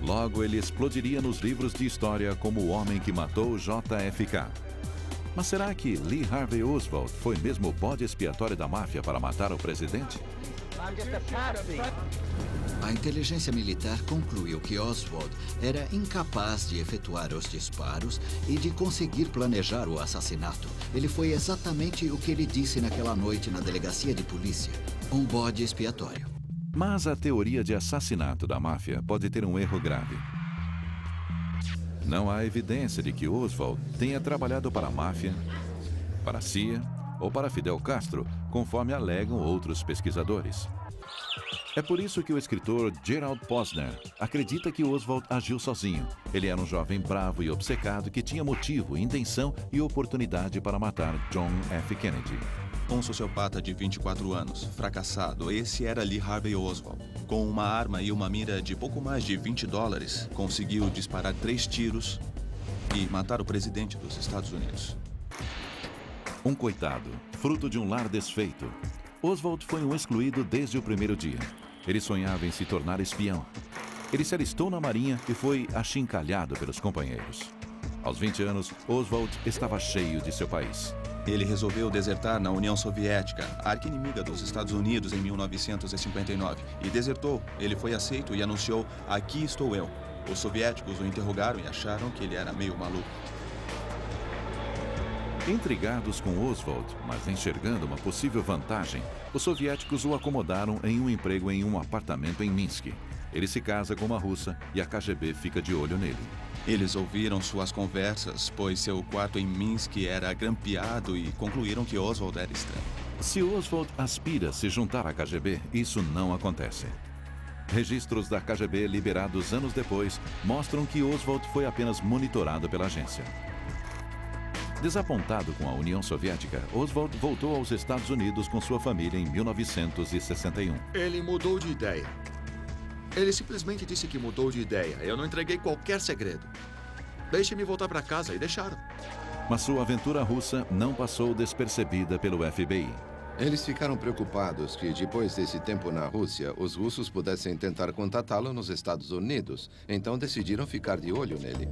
[SPEAKER 1] Logo, ele explodiria nos livros de história como o homem que matou JFK. Mas será que Lee Harvey Oswald foi mesmo o bode expiatório da máfia para matar o presidente?
[SPEAKER 4] A inteligência militar concluiu que Oswald era incapaz de efetuar os disparos e de conseguir planejar o assassinato. Ele foi exatamente o que ele disse naquela noite na delegacia de polícia: um bode expiatório.
[SPEAKER 1] Mas a teoria de assassinato da máfia pode ter um erro grave. Não há evidência de que Oswald tenha trabalhado para a máfia, para a CIA ou para Fidel Castro, conforme alegam outros pesquisadores. É por isso que o escritor Gerald Posner acredita que Oswald agiu sozinho. Ele era um jovem bravo e obcecado que tinha motivo, intenção e oportunidade para matar John F. Kennedy.
[SPEAKER 15] Um sociopata de 24 anos, fracassado, esse era Lee Harvey Oswald. Com uma arma e uma mira de pouco mais de $20, conseguiu disparar 3 tiros e matar o presidente dos Estados Unidos.
[SPEAKER 1] Um coitado, fruto de um lar desfeito. Oswald foi um excluído desde o primeiro dia. Ele sonhava em se tornar espião. Ele se alistou na marinha e foi achincalhado pelos companheiros. Aos 20 anos, Oswald estava cheio de seu país.
[SPEAKER 15] Ele resolveu desertar na União Soviética, a arqui-inimiga dos Estados Unidos, em 1959. E desertou. Ele foi aceito e anunciou: "Aqui estou eu". Os soviéticos o interrogaram e acharam que ele era meio maluco.
[SPEAKER 1] Intrigados com Oswald, mas enxergando uma possível vantagem, os soviéticos o acomodaram em um emprego em um apartamento em Minsk. Ele se casa com uma russa e a KGB fica de olho nele.
[SPEAKER 15] Eles ouviram suas conversas, pois seu quarto em Minsk era grampeado e concluíram que Oswald era estranho.
[SPEAKER 1] Se Oswald aspira a se juntar à KGB, isso não acontece. Registros da KGB liberados anos depois mostram que Oswald foi apenas monitorado pela agência. Desapontado com a União Soviética, Oswald voltou aos Estados Unidos com sua família em 1961.
[SPEAKER 16] Ele mudou de ideia. Ele simplesmente disse que mudou de ideia. Eu não entreguei qualquer segredo. Deixe-me voltar para casa e deixaram.
[SPEAKER 1] Mas sua aventura russa não passou despercebida pelo FBI.
[SPEAKER 6] Eles ficaram preocupados que, depois desse tempo na Rússia, os russos pudessem tentar contatá-lo nos Estados Unidos. Então decidiram ficar de olho nele.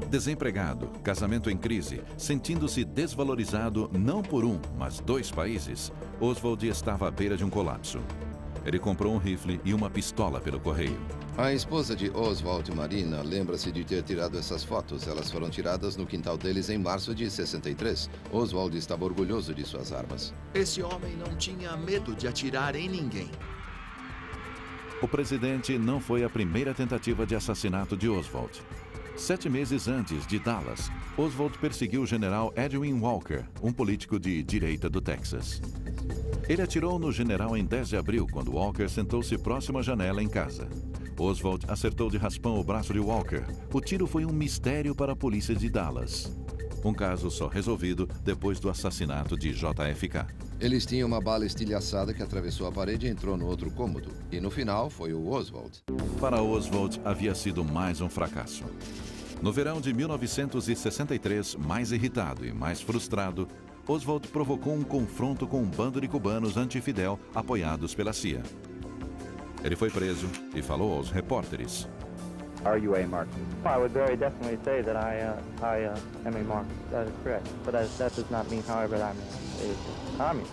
[SPEAKER 1] Desempregado, casamento em crise, sentindo-se desvalorizado não por um, mas 2 países, Oswald estava à beira de um colapso. Ele comprou um rifle e uma pistola pelo correio.
[SPEAKER 6] A esposa de Oswald, Marina, lembra-se de ter tirado essas fotos. Elas foram tiradas no quintal deles em março de 63. Oswald estava orgulhoso de suas armas.
[SPEAKER 14] Esse homem não tinha medo de atirar em ninguém.
[SPEAKER 1] O presidente não foi a primeira tentativa de assassinato de Oswald. 7 meses antes de Dallas, Oswald perseguiu o general Edwin Walker, um político de direita do Texas. Ele atirou no general em 10 de abril, quando Walker sentou-se próximo à janela em casa. Oswald acertou de raspão o braço de Walker. O tiro foi um mistério para a polícia de Dallas. Um caso só resolvido depois do assassinato de JFK.
[SPEAKER 6] Eles tinham uma bala estilhaçada que atravessou a parede e entrou no outro cômodo. E no final foi o Oswald.
[SPEAKER 1] Para Oswald, havia sido mais um fracasso. No verão de 1963, mais irritado e mais frustrado, Oswald provocou um confronto com um bando de cubanos anti-Fidel apoiados pela CIA. Ele foi preso e falou aos repórteres.
[SPEAKER 17] Are you a Marxist? I would very definitely say that I am a Marxist. That is correct. But that does not mean, however, that I'm a communist.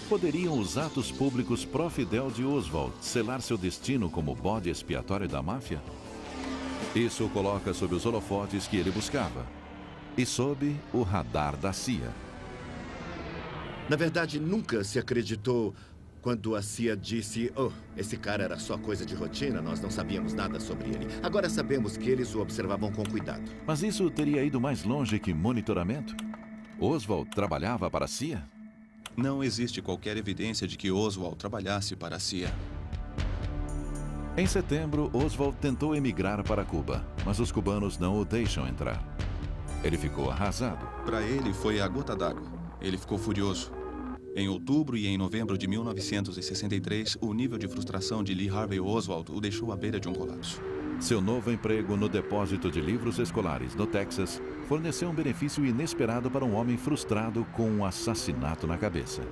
[SPEAKER 1] Poderiam os atos públicos pró-Fidel de Oswald selar seu destino como bode expiatório da máfia? Isso o coloca sob os holofotes que ele buscava e sob o radar da CIA.
[SPEAKER 14] Na verdade, nunca se acreditou quando a CIA disse: "Oh, esse cara era só coisa de rotina, nós não sabíamos nada sobre ele. Agora sabemos que eles o observavam com cuidado."
[SPEAKER 1] Mas isso teria ido mais longe que monitoramento? Oswald trabalhava para a CIA?
[SPEAKER 15] Não existe qualquer evidência de que Oswald trabalhasse para a CIA.
[SPEAKER 1] Em setembro, Oswald tentou emigrar para Cuba, mas os cubanos não o deixam entrar. Ele ficou arrasado.
[SPEAKER 15] Para ele, foi a gota d'água. Ele ficou furioso. Em outubro e em novembro de 1963, o nível de frustração de Lee Harvey Oswald o deixou à beira de um colapso.
[SPEAKER 1] Seu novo emprego no depósito de livros escolares no Texas forneceu um benefício inesperado para um homem frustrado com um assassinato na cabeça.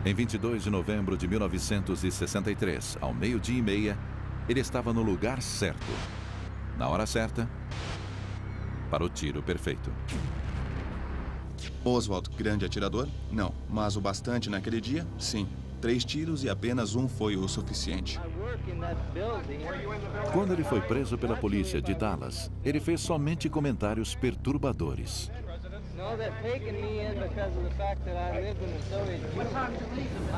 [SPEAKER 1] Em 22 de novembro de 1963, ao 12:30, ele estava no lugar certo, na hora certa, para o tiro perfeito.
[SPEAKER 15] Oswald, grande atirador? Não. Mas o bastante naquele dia? Sim. 3 tiros e apenas um foi o suficiente.
[SPEAKER 1] Quando ele foi preso pela polícia de Dallas, ele fez somente comentários perturbadores.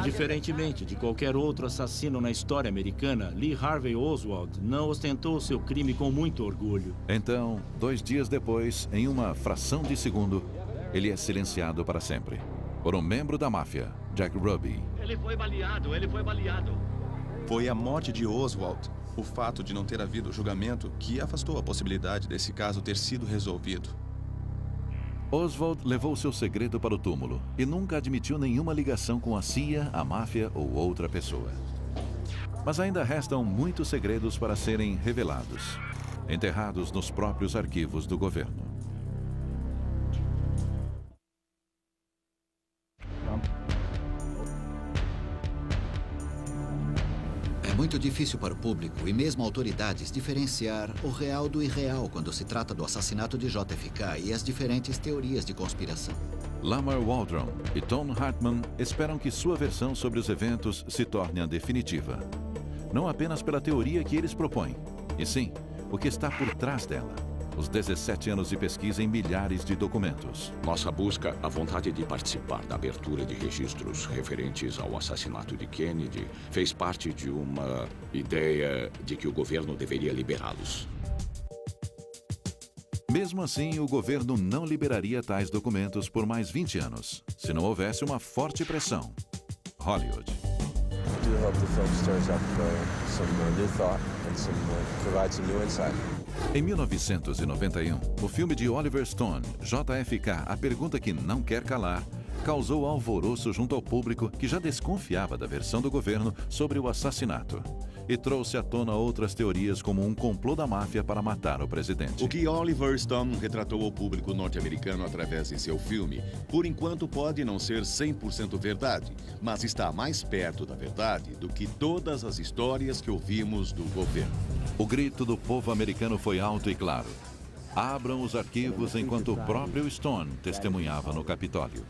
[SPEAKER 3] Diferentemente de qualquer outro assassino na história americana, Lee Harvey Oswald não ostentou seu crime com muito orgulho.
[SPEAKER 1] Então, 2 dias depois, em uma fração de segundo, ele é silenciado para sempre por um membro da máfia, Jack Ruby.
[SPEAKER 9] Ele foi baleado, ele foi baleado.
[SPEAKER 15] Foi a morte de Oswald, o fato de não ter havido julgamento, que afastou a possibilidade desse caso ter sido resolvido.
[SPEAKER 1] Oswald levou seu segredo para o túmulo e nunca admitiu nenhuma ligação com a CIA, a máfia ou outra pessoa. Mas ainda restam muitos segredos para serem revelados, enterrados nos próprios arquivos do governo.
[SPEAKER 4] É muito difícil para o público e mesmo autoridades diferenciar o real do irreal quando se trata do assassinato de JFK e as diferentes teorias de conspiração.
[SPEAKER 1] Lamar Waldron e Tom Hartman esperam que sua versão sobre os eventos se torne a definitiva. Não apenas pela teoria que eles propõem, e sim o que está por trás dela. Os 17 anos de pesquisa em milhares de documentos.
[SPEAKER 10] Nossa busca, a vontade de participar da abertura de registros referentes ao assassinato de Kennedy, fez parte de uma ideia de que o governo deveria liberá-los.
[SPEAKER 1] Mesmo assim, o governo não liberaria tais documentos por mais 20 anos, se não houvesse uma forte pressão. Hollywood.
[SPEAKER 18] I hope the film stirs up some new thought and provides some new insight.
[SPEAKER 1] Em 1991, o filme de Oliver Stone, JFK, A Pergunta que Não Quer Calar, causou alvoroço junto ao público que já desconfiava da versão do governo sobre o assassinato e trouxe à tona outras teorias como um complô da máfia para matar o presidente.
[SPEAKER 2] O que Oliver Stone retratou ao público norte-americano através de seu filme, por enquanto pode não ser 100% verdade, mas está mais perto da verdade do que todas as histórias que ouvimos do governo.
[SPEAKER 1] O grito do povo americano foi alto e claro. Abram os arquivos enquanto o próprio Stone testemunhava no Capitólio.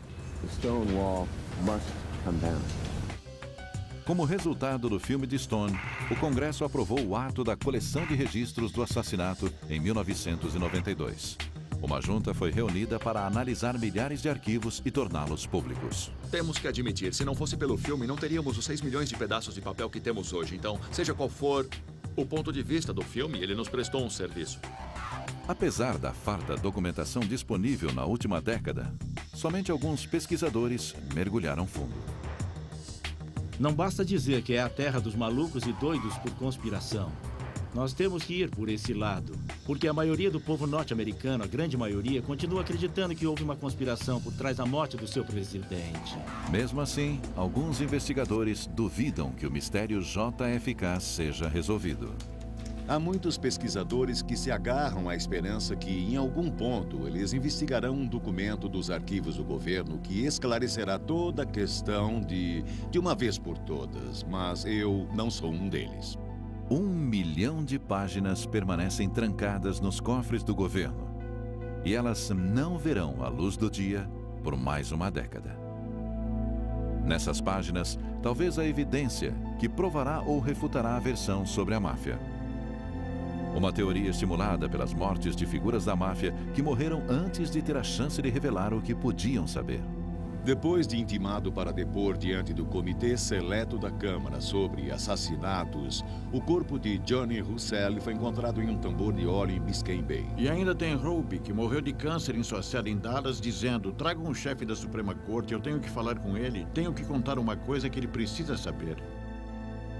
[SPEAKER 1] Como resultado do filme de Stone, o Congresso aprovou o ato da coleção de registros do assassinato em 1992. Uma junta foi reunida para analisar milhares de arquivos e torná-los públicos.
[SPEAKER 16] Temos que admitir, se não fosse pelo filme, não teríamos os 6 milhões de pedaços de papel que temos hoje. Então, seja qual for o ponto de vista do filme, ele nos prestou um serviço.
[SPEAKER 1] Apesar da farta documentação disponível na última década, somente alguns pesquisadores mergulharam fundo.
[SPEAKER 3] Não basta dizer que é a terra dos malucos e doidos por conspiração. Nós temos que ir por esse lado, porque a maioria do povo norte-americano, a grande maioria, continua acreditando que houve uma conspiração por trás da morte do seu presidente.
[SPEAKER 1] Mesmo assim, alguns investigadores duvidam que o mistério JFK seja resolvido.
[SPEAKER 2] Há muitos pesquisadores que se agarram à esperança que, em algum ponto, eles investigarão um documento dos arquivos do governo que esclarecerá toda a questão de uma vez por todas, mas eu não sou um deles.
[SPEAKER 1] 1 milhão de páginas permanecem trancadas nos cofres do governo. E elas não verão a luz do dia por mais uma década. Nessas páginas, talvez a evidência que provará ou refutará a versão sobre a máfia. Uma teoria estimulada pelas mortes de figuras da máfia que morreram antes de ter a chance de revelar o que podiam saber.
[SPEAKER 2] Depois de intimado para depor diante do Comitê Seleto da Câmara sobre assassinatos, o corpo de Johnny Russell foi encontrado em um tambor de óleo em Biscayne Bay.
[SPEAKER 8] E ainda tem Ruby, que morreu de câncer em sua sede em Dallas, dizendo: tragam um chefe da Suprema Corte, eu tenho que falar com ele, tenho que contar uma coisa que ele precisa saber.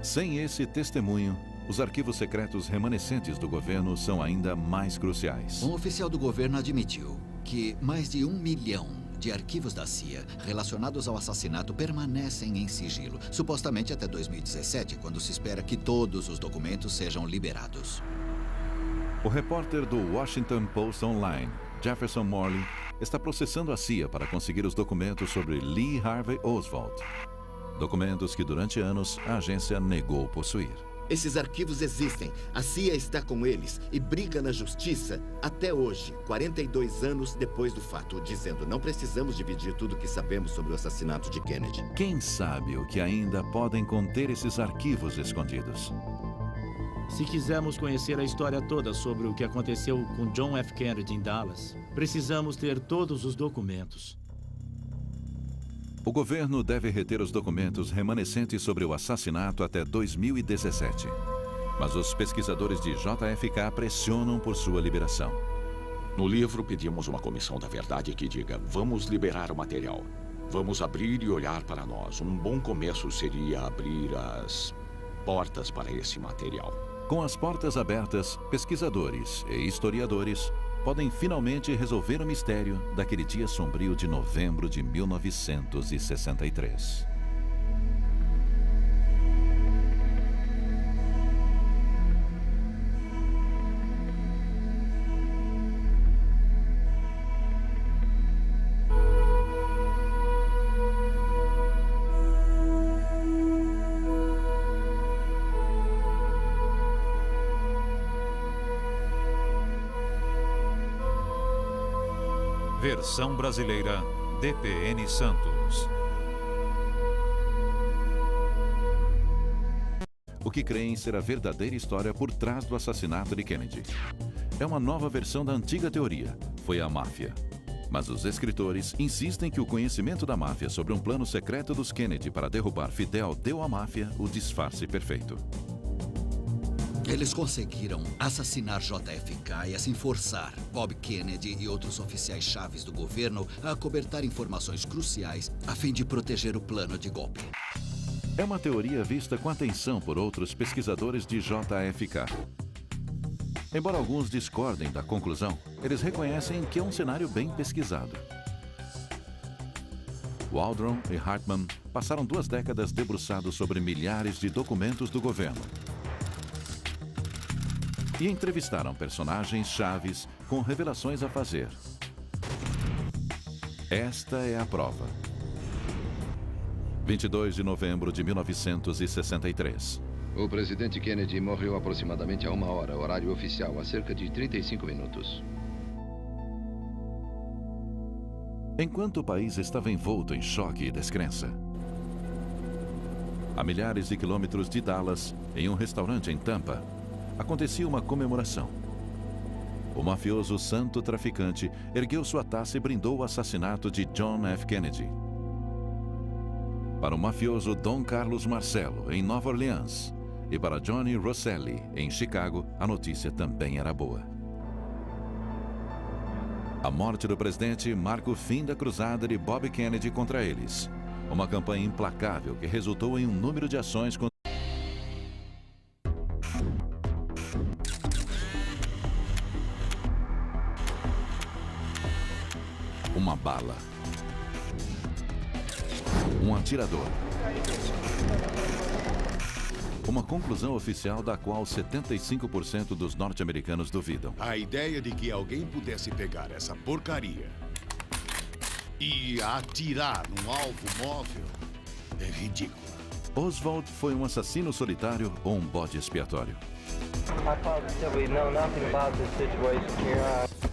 [SPEAKER 1] Sem esse testemunho, os arquivos secretos remanescentes do governo são ainda mais cruciais.
[SPEAKER 4] Um oficial do governo admitiu que mais de 1 milhão de arquivos da CIA relacionados ao assassinato permanecem em sigilo, supostamente até 2017, quando se espera que todos os documentos sejam liberados.
[SPEAKER 1] O repórter do Washington Post Online, Jefferson Morley, está processando a CIA para conseguir os documentos sobre Lee Harvey Oswald. Documentos que durante anos a agência negou possuir.
[SPEAKER 14] Esses arquivos existem, a CIA está com eles e briga na justiça até hoje, 42 anos depois do fato, dizendo: não precisamos dividir tudo o que sabemos sobre o assassinato de Kennedy.
[SPEAKER 1] Quem sabe o que ainda podem conter esses arquivos escondidos?
[SPEAKER 3] Se quisermos conhecer a história toda sobre o que aconteceu com John F. Kennedy em Dallas, precisamos ter todos os documentos.
[SPEAKER 1] O governo deve reter os documentos remanescentes sobre o assassinato até 2017. Mas os pesquisadores de JFK pressionam por sua liberação.
[SPEAKER 10] No livro, pedimos uma comissão da verdade que diga: vamos liberar o material. Vamos abrir e olhar para nós. Um bom começo seria abrir as portas para esse material.
[SPEAKER 1] Com as portas abertas, pesquisadores e historiadores podem finalmente resolver o mistério daquele dia sombrio de novembro de 1963.
[SPEAKER 5] Versão brasileira, DPN Santos.
[SPEAKER 1] O que creem ser a verdadeira história por trás do assassinato de Kennedy. É uma nova versão da antiga teoria, foi a máfia. Mas os escritores insistem que o conhecimento da máfia sobre um plano secreto dos Kennedy para derrubar Fidel deu à máfia o disfarce perfeito.
[SPEAKER 4] Eles conseguiram assassinar JFK e assim forçar Bob Kennedy e outros oficiais chaves do governo a acobertar informações cruciais a fim de proteger o plano de golpe.
[SPEAKER 1] É uma teoria vista com atenção por outros pesquisadores de JFK. Embora alguns discordem da conclusão, eles reconhecem que é um cenário bem pesquisado. Waldron e Hartman passaram 2 décadas debruçados sobre milhares de documentos do governo. E entrevistaram personagens chaves com revelações a fazer. Esta é a prova. 22 de novembro de 1963.
[SPEAKER 6] O presidente Kennedy morreu aproximadamente a 1 hora, horário oficial, há cerca de 35 minutos.
[SPEAKER 1] Enquanto o país estava envolto em choque e descrença, A milhares de quilômetros de Dallas, em um restaurante em Tampa, acontecia uma comemoração. O mafioso santo traficante ergueu sua taça e brindou o assassinato de John F. Kennedy. Para o mafioso Don Carlos Marcello, em Nova Orleans, e para Johnny Rosselli, em Chicago, a notícia também era boa. A morte do presidente marca o fim da cruzada de Bob Kennedy contra eles. Uma campanha implacável que resultou em um número de ações contra uma bala, um atirador, uma conclusão oficial da qual 75% dos norte-americanos duvidam.
[SPEAKER 2] A ideia de que alguém pudesse pegar essa porcaria e atirar num alvo móvel é ridícula.
[SPEAKER 1] Oswald foi um assassino solitário ou um bode expiatório?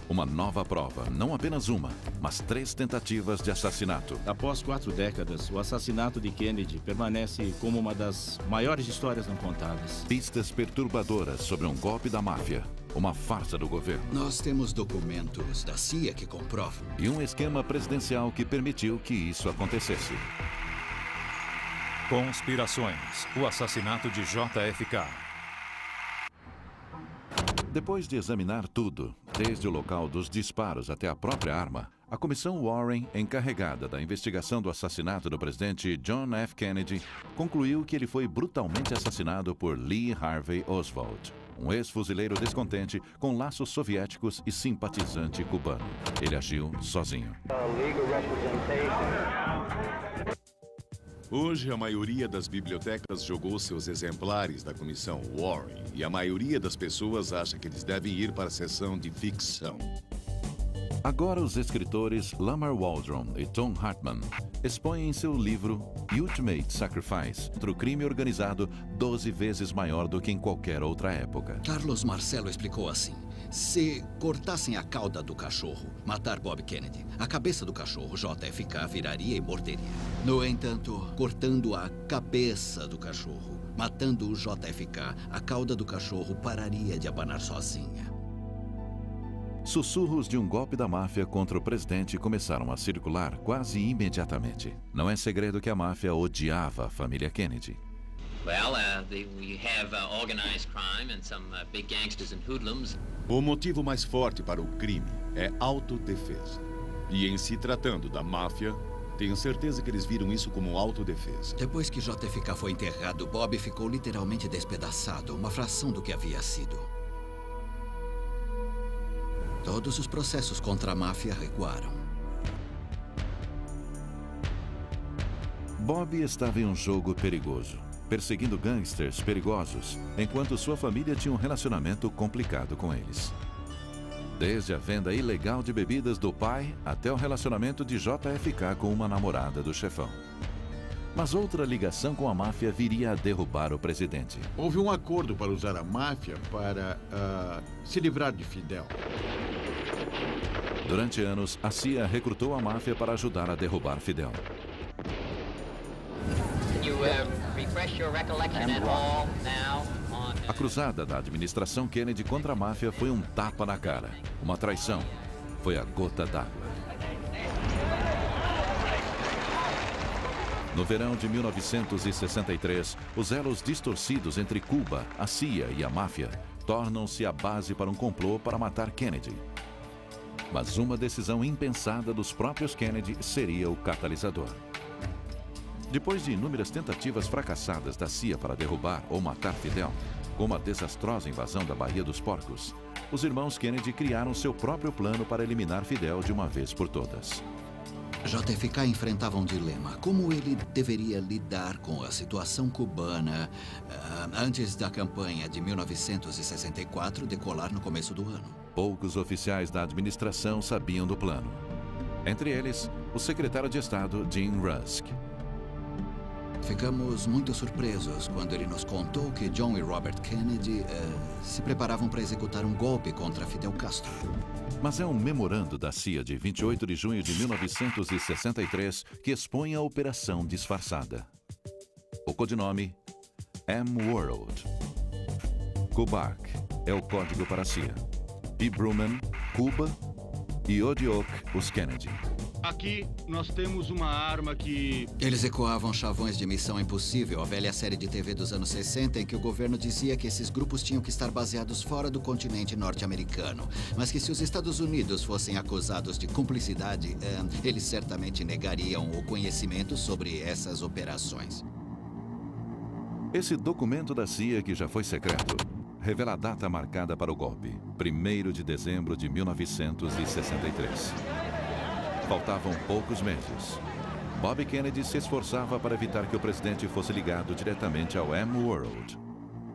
[SPEAKER 1] Uma nova prova, não apenas uma, mas 3 tentativas de assassinato.
[SPEAKER 3] Após 4 décadas, o assassinato de Kennedy permanece como uma das maiores histórias não contadas.
[SPEAKER 1] Pistas perturbadoras sobre um golpe da máfia, uma farsa do governo.
[SPEAKER 4] Nós temos documentos da CIA que comprovam.
[SPEAKER 1] E um esquema presidencial que permitiu que isso acontecesse.
[SPEAKER 5] Conspirações, o assassinato de JFK.
[SPEAKER 1] Depois de examinar tudo, desde o local dos disparos até a própria arma, a comissão Warren, encarregada da investigação do assassinato do presidente John F. Kennedy, concluiu que ele foi brutalmente assassinado por Lee Harvey Oswald, um ex-fuzileiro descontente com laços soviéticos e simpatizante cubano. Ele agiu sozinho.
[SPEAKER 2] Hoje, a maioria das bibliotecas jogou seus exemplares da comissão Warren e a maioria das pessoas acha que eles devem ir para a seção de ficção.
[SPEAKER 1] Agora os escritores Lamar Waldron e Tom Hartman expõem em seu livro Ultimate Sacrifice contra o crime organizado 12 vezes maior do que em qualquer outra época.
[SPEAKER 4] Carlos Marcello explicou assim: se cortassem a cauda do cachorro, matar Bob Kennedy, a cabeça do cachorro, JFK, viraria e morderia. No entanto, cortando a cabeça do cachorro, matando o JFK, a cauda do cachorro pararia de abanar sozinha.
[SPEAKER 1] Sussurros de um golpe da máfia contra o presidente começaram a circular quase imediatamente. Não é segredo que a máfia odiava a família Kennedy.
[SPEAKER 7] Well, we have organized crime and some big gangsters and hoodlums.
[SPEAKER 2] O motivo mais forte para o crime é autodefesa. E em se tratando da máfia, tenho certeza que eles viram isso como autodefesa.
[SPEAKER 4] Depois que JFK foi enterrado, Bob ficou literalmente despedaçado, uma fração do que havia sido. Todos os processos contra a máfia recuaram.
[SPEAKER 1] Bob estava em um jogo perigoso, perseguindo gangsters perigosos, enquanto sua família tinha um relacionamento complicado com eles. Desde a venda ilegal de bebidas do pai até o relacionamento de JFK com uma namorada do chefão. Mas outra ligação com a máfia viria a derrubar o presidente.
[SPEAKER 8] Houve um acordo para usar a máfia para se livrar de Fidel.
[SPEAKER 1] Durante anos, a CIA recrutou a máfia para ajudar a derrubar Fidel. A cruzada da administração Kennedy contra a máfia foi um tapa na cara, uma traição. Foi a gota d'água. No verão de 1963, os elos distorcidos entre Cuba, a CIA e a máfia tornam-se a base para um complô para matar Kennedy. Mas uma decisão impensada dos próprios Kennedy seria o catalisador. Depois de inúmeras tentativas fracassadas da CIA para derrubar ou matar Fidel, como a desastrosa invasão da Baía dos Porcos, os irmãos Kennedy criaram seu próprio plano para eliminar Fidel de uma vez por todas.
[SPEAKER 4] JFK enfrentava um dilema. Como ele deveria lidar com a situação cubana antes da campanha de 1964 decolar no começo do ano?
[SPEAKER 1] Poucos oficiais da administração sabiam do plano. Entre eles, o secretário de Estado, Jim Rusk.
[SPEAKER 4] Ficamos muito surpresos quando ele nos contou que John e Robert Kennedy se preparavam para executar um golpe contra Fidel Castro.
[SPEAKER 1] Mas é um memorando da CIA de 28 de junho de 1963 que expõe a operação disfarçada. o codinome M-World. Kubark é o código para a CIA. E Bruman, Cuba, e Odiok, os Kennedy.
[SPEAKER 9] Aqui nós temos uma arma que...
[SPEAKER 4] Eles ecoavam chavões de Missão Impossível, a velha série de TV dos anos 60, em que o governo dizia que esses grupos tinham que estar baseados fora do continente norte-americano. Mas que se os Estados Unidos fossem acusados de cumplicidade, eles certamente negariam o conhecimento sobre essas operações.
[SPEAKER 1] Esse documento da CIA, que já foi secreto, revela a data marcada para o golpe, 1º de dezembro de 1963. Faltavam poucos meses. Bob Kennedy se esforçava para evitar que o presidente fosse ligado diretamente ao M-World.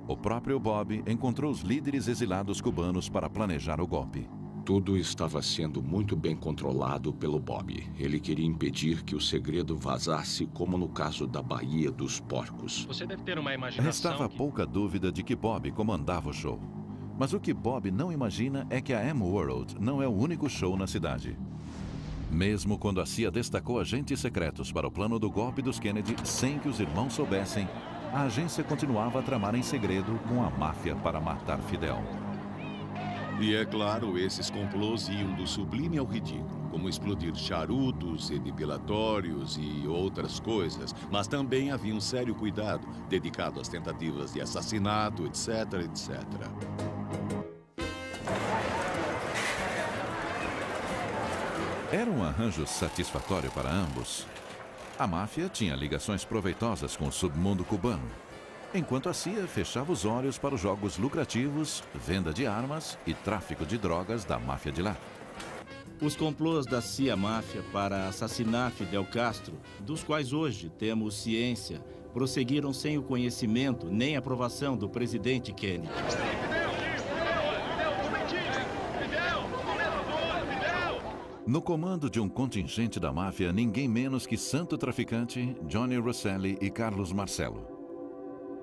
[SPEAKER 1] O próprio Bob encontrou os líderes exilados cubanos para planejar o golpe.
[SPEAKER 10] Tudo estava sendo muito bem controlado pelo Bob. Ele queria impedir que o segredo vazasse, como no caso da Baía dos Porcos.
[SPEAKER 19] Você deve ter uma imaginação...
[SPEAKER 1] Restava pouca dúvida de que Bob comandava o show. Mas o que Bob não imagina é que a M-World não é o único show na cidade. Mesmo quando a CIA destacou agentes secretos para o plano do golpe dos Kennedy sem que os irmãos soubessem, a agência continuava a tramar em segredo com a máfia para matar Fidel.
[SPEAKER 2] E é claro, esses complôs iam do sublime ao ridículo, como explodir charutos e depilatórios e outras coisas, mas também havia um sério cuidado dedicado às tentativas de assassinato, etc, etc.
[SPEAKER 1] Era um arranjo satisfatório para ambos. A máfia tinha ligações proveitosas com o submundo cubano, enquanto a CIA fechava os olhos para os jogos lucrativos, venda de armas e tráfico de drogas da máfia de lá.
[SPEAKER 3] Os complôs da CIA-máfia para assassinar Fidel Castro, dos quais hoje temos ciência, prosseguiram sem o conhecimento nem aprovação do presidente Kennedy.
[SPEAKER 1] No comando de um contingente da máfia, ninguém menos que santo traficante, Johnny Rosselli e Carlos Marcello.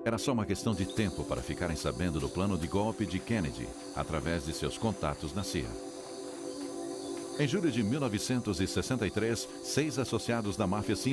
[SPEAKER 1] Era só uma questão de tempo para ficarem sabendo do plano de golpe de Kennedy, através de seus contatos na CIA. Em julho de 1963, 6 associados da máfia se